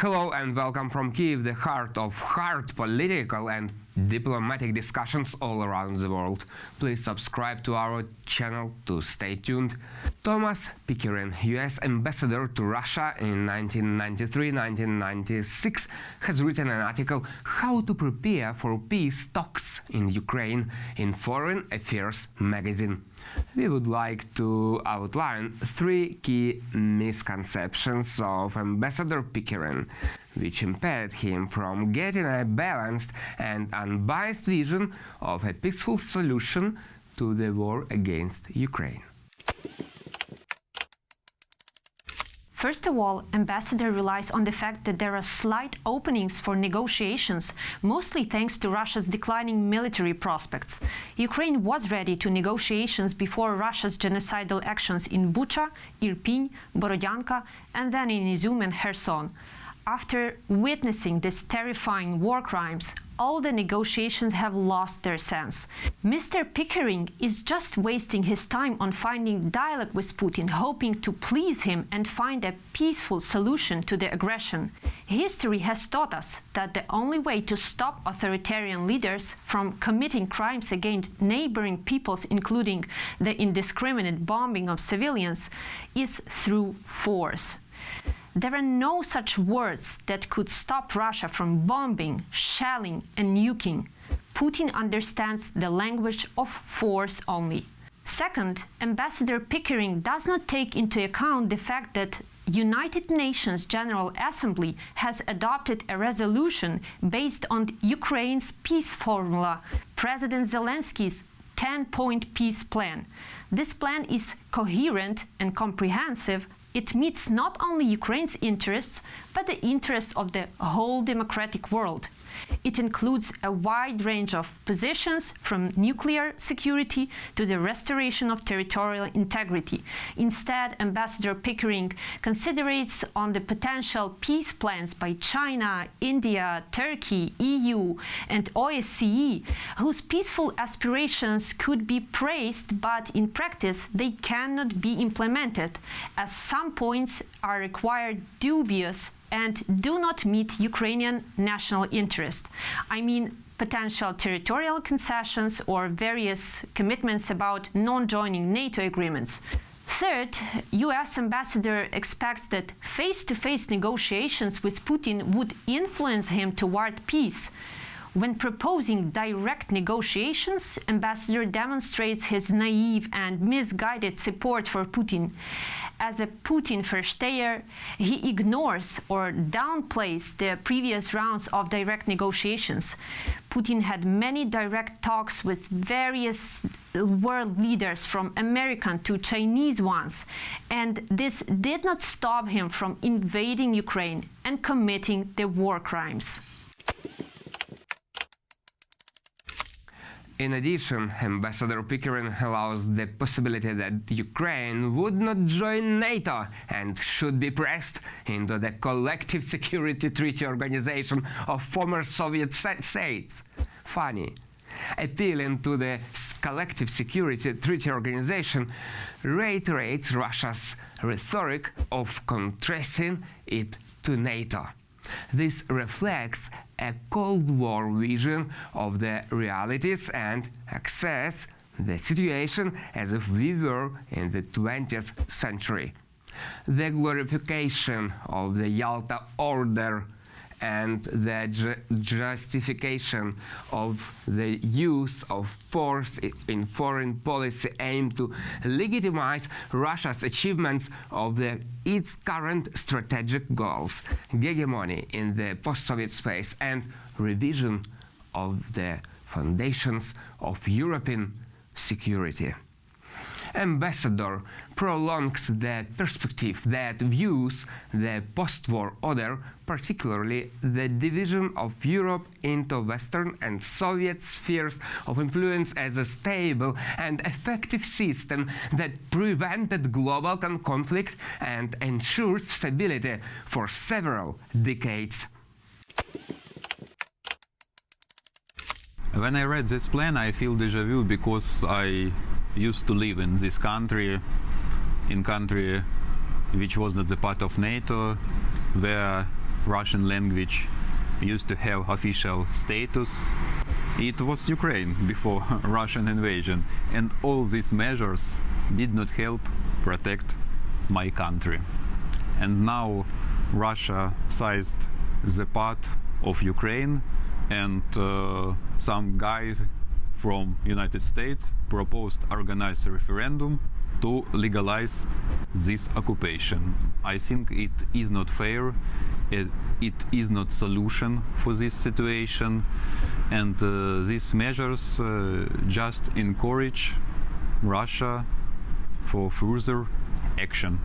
Hello and welcome from Kyiv, the heart of hard political and diplomatic discussions all around the world. Please subscribe to our channel to stay tuned. Thomas Pickering, US ambassador to Russia in 1993-1996, has written an article How to Prepare for Peace Talks in Ukraine in Foreign Affairs magazine. We would like to outline three key misconceptions of Ambassador Pickering, which impeded him from getting a balanced and unbiased vision of a peaceful solution to the war against Ukraine. First of all, Ambassador relies on the fact that there are slight openings for negotiations, mostly thanks to Russia's declining military prospects. Ukraine was ready to negotiations before Russia's genocidal actions in Bucha, Irpin, Borodyanka, and then in Izum and Kherson. After witnessing these terrifying war crimes, all the negotiations have lost their sense. Mr. Pickering is just wasting his time on finding dialogue with Putin, hoping to please him and find a peaceful solution to the aggression. History has taught us that the only way to stop authoritarian leaders from committing crimes against neighboring peoples, including the indiscriminate bombing of civilians, is through force. There are no such words that could stop Russia from bombing, shelling, and nuking. Putin understands the language of force only. Second, Ambassador Pickering does not take into account the fact that United Nations General Assembly has adopted a resolution based on Ukraine's peace formula, President Zelensky's 10-point peace plan. This plan is coherent and comprehensive. It meets not only Ukraine's interests, but the interests of the whole democratic world. It includes a wide range of positions, from nuclear security to the restoration of territorial integrity. Instead, Ambassador Pickering considerates on the potential peace plans by China, India, Turkey, EU, and OSCE, whose peaceful aspirations could be praised, but in practice they cannot be implemented, as some points are required dubious and do not meet Ukrainian national interest. I mean, potential territorial concessions or various commitments about non-joining NATO agreements. Third, US ambassador expects that face-to-face negotiations with Putin would influence him toward peace. When proposing direct negotiations, Ambassador demonstrates his naive and misguided support for Putin. As a Putin versteher, he ignores or downplays the previous rounds of direct negotiations. Putin had many direct talks with various world leaders, from American to Chinese ones, and this did not stop him from invading Ukraine and committing the war crimes. In addition, Ambassador Pickering allows the possibility that Ukraine would not join NATO and should be pressed into the Collective Security Treaty Organization of former Soviet states. Funny. Appealing to the Collective Security Treaty Organization reiterates Russia's rhetoric of contrasting it to NATO. This reflects a Cold War vision of the realities and access the situation as if we were in the 20th century. The glorification of the Yalta Order and the justification of the use of force in foreign policy aim to legitimize Russia's achievements of its current strategic goals, hegemony in the post-Soviet space, and revision of the foundations of European security. Ambassador prolongs the perspective that views the post-war order, particularly the division of Europe into Western and Soviet spheres of influence, as a stable and effective system that prevented global conflict and ensured stability for several decades. When I read this plan, I feel déjà vu, because I used to live in this country, which was not the part of NATO, where Russian language used to have official status. It was Ukraine before Russian invasion, and all these measures did not help protect my country. And now Russia seized the part of Ukraine, and some guy from United States proposed organize a referendum to legalize this occupation. I think it is not fair, it is not solution for this situation, and these measures just encourage Russia for further action.